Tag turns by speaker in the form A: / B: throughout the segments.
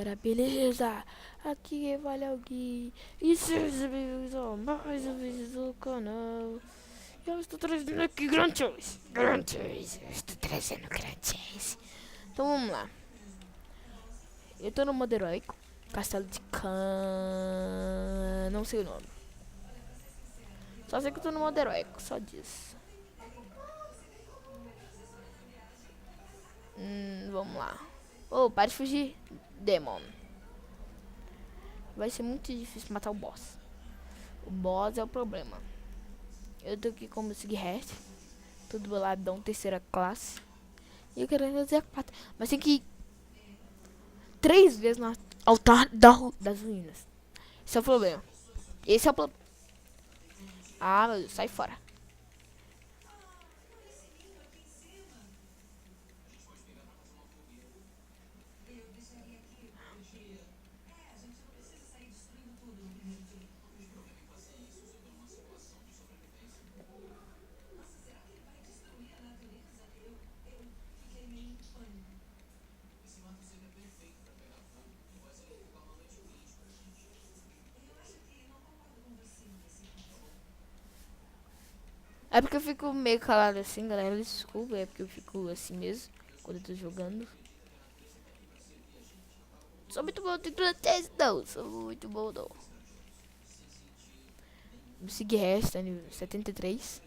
A: galera, beleza? Aqui é Valeu Gui e sejam bem-vindos a mais um vídeo do canal. Eu estou trazendo aqui Grand Chase. Eu estou trazendo Grand Chase. Então vamos lá. Eu tô no modo heróico, Castelo de Can... não sei o nome. Só sei que eu tô no modo heróico, só disso. Vamos lá. Oh, para de fugir, Demon. Vai ser muito difícil matar o boss. O boss é o problema. Eu tô aqui como Sigrist, tudo boladão, terceira classe. E eu quero fazer a 4. Mas tem que ir 3 vezes no altar das ruínas. Esse é o problema. Esse é o problema. Ah, meu Deus, sai fora. É porque eu fico meio calado assim, galera. Desculpa, é porque eu fico assim mesmo quando eu tô jogando. Sou muito bom de grandeza, não. Sou muito bom, não. O Sigrist, nível 73.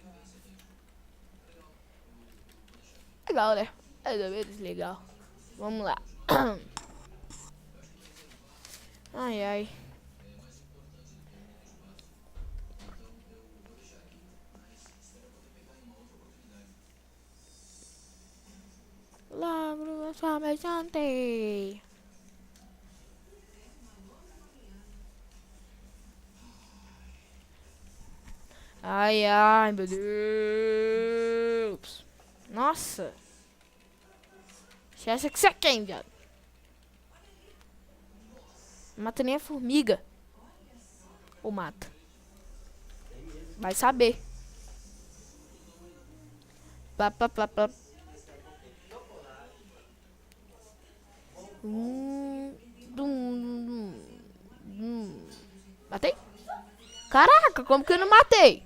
A: Legal, né? Mais ou menos legal. Vamos lá. Ai, ai. Logo, só me jantei. Ai, ai, meu Deus. Nossa. Você acha que você é quem, viado? Não mata nem a formiga. Ou mata? Vai saber. Pá, pá, pá, pá. Dum, dum, dum. Matei? Caraca, como que eu não matei?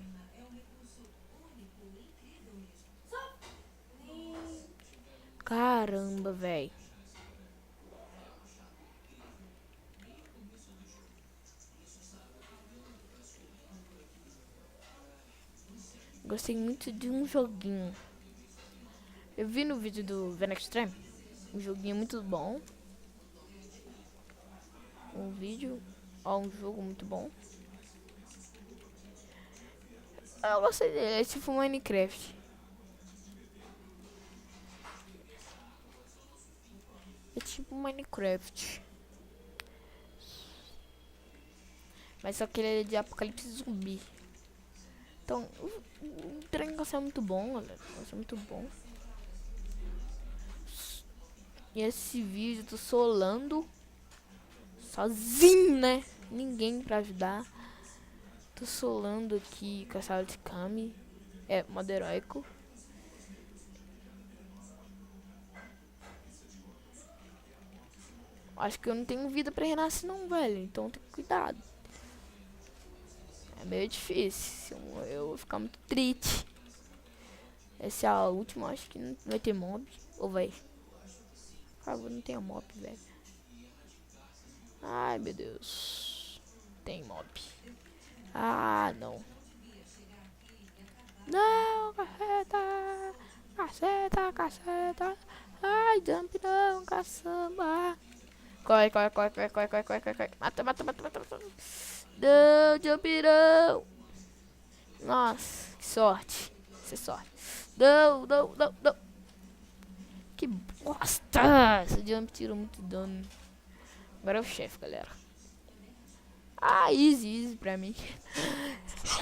A: Caramba, velho. Gostei muito de um joguinho. Eu vi no vídeo do Venom Extreme. Um joguinho muito bom. Um vídeo. Ó, um jogo muito bom. Eu gostei dele. É tipo Minecraft. É tipo Minecraft. Mas só que ele é de apocalipse zumbi. Então, o trem vai ser muito bom, galera. Vai ser muito bom. E esse vídeo eu tô solando sozinho, né? Ninguém pra ajudar. Tô solando aqui Castelo de Kami. É, modo heróico. Acho que eu não tenho vida pra renascer não, velho. Então tem que cuidado. É meio difícil. Eu vou ficar muito triste. Essa é a última, acho que não vai ter mob. Ou vai? Por favor, não tenha mob, velho. Ai, meu Deus. Tem mob. Ah, não. Não, caceta. Caceta, caceta. Ai, jump não, caçamba. Corre, corre, corre, corre, corre, corre, corre, corre. Mata, mata, mata, mata, mata. Não, jump não. Nossa, que sorte. Isso é sorte. Não, não, não, não. Que bosta. Esse jump tirou muito dano. Agora é o chefe, galera. Ah, easy, easy pra mim.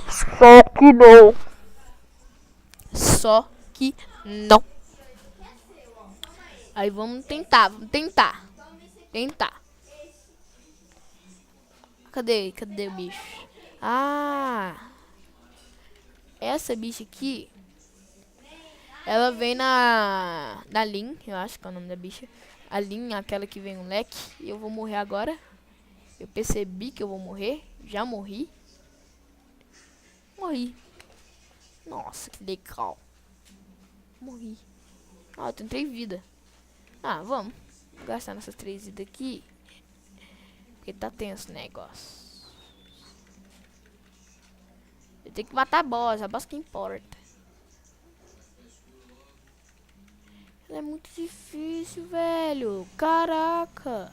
A: Só que não. Só que não. Aí vamos tentar, vamos tentar. Tentar. Cadê o bicho? Ah, essa bicha aqui, ela vem na Lin, eu acho que é o nome da bicha. a linha, aquela que vem um leque. E eu vou morrer agora. Eu percebi que eu vou morrer. Já morri. Morri. Nossa, que legal. Morri. Ah, eu tenho 3 vidas. Ah, vamos. Vou gastar nessas 3 vidas aqui. Porque tá tenso o negócio. Eu tenho que matar a boss que importa. É muito difícil, velho. Caraca.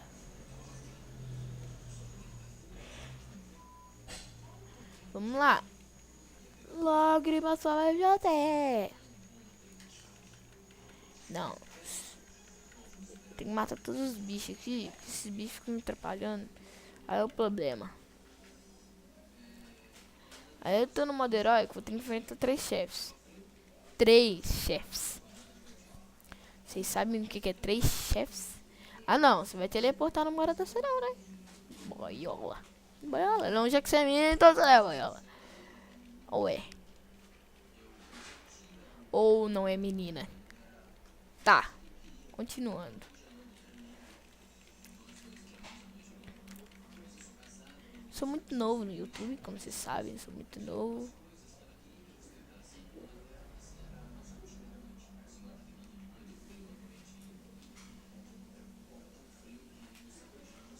A: Vamos lá. Lágrimas suaves de até. Não. Tem que matar todos os bichos aqui. Esses bichos ficam me atrapalhando. Aí é o problema. Aí eu tô no modo heróico. Vou ter que enfrentar 3 chefes. 3 chefes. Vocês sabem o que é 3 chefes? Ah não, você vai teleportar no Mora da Serão, né? Boiola. Boiola, não, já que você é menina, então você é boiola. Ou é? Ou não é menina? Tá, continuando. Sou muito novo no YouTube, como vocês sabem, sou muito novo.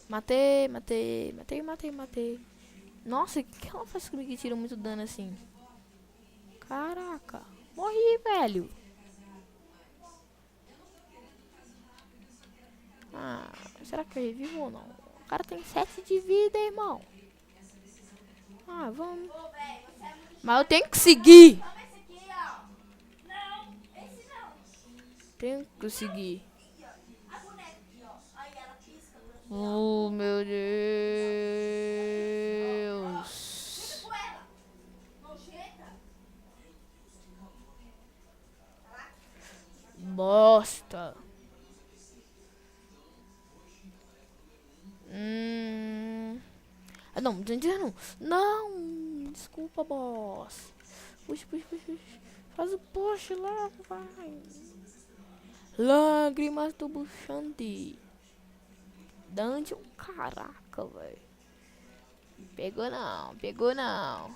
A: Matei. Nossa, o que ela faz comigo que tira muito dano assim? Caraca, morri, velho. Ah, será que eu revivo ou não? O cara tem 7 de vida, irmão. Ah, vamos. Mas eu tenho que seguir. Tenho que seguir. Oh, meu Deus. Bosta. Ah, não, não. Não, desculpa, boss. Puxa. Faz o push lá, vai. Lágrimas do Buxante. Dungeon, caraca, velho. Pegou não.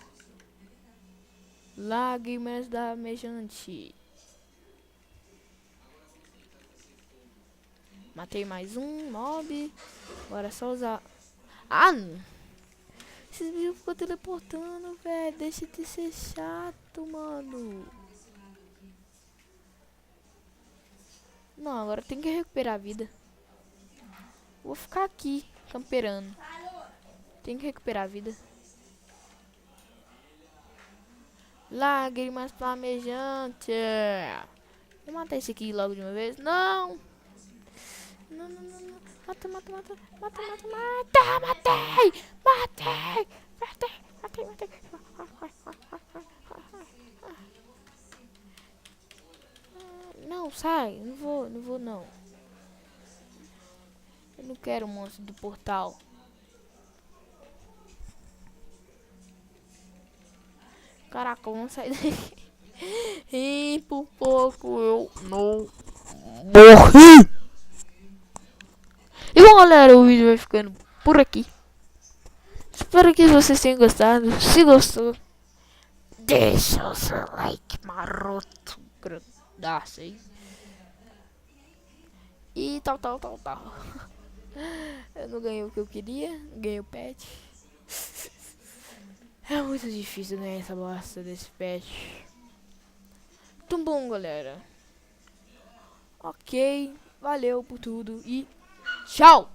A: Lágrimas da Mejante. Matei mais um mob. Agora é só usar. Ah, esses bichos ficam teleportando, velho. Deixa de ser chato, mano. Não, agora tem que recuperar a vida. Vou ficar aqui, camperando. Tem que recuperar a vida. Lágrimas flamejantes. Vou matar esse aqui logo de uma vez. Não. Mata. Matei. Não, sai. Não vou não. Eu não quero o monstro do portal. Caraca, vamos sair daqui. E por pouco eu não morri. E bom, galera, o vídeo vai ficando por aqui. Espero que vocês tenham gostado. Se gostou, deixa o seu like maroto. Grandaço aí. E tal. Eu não ganhei o que eu queria. Ganhei o pet. É muito difícil ganhar essa bosta desse pet. Então bom, galera. Ok. Valeu por tudo e tchau.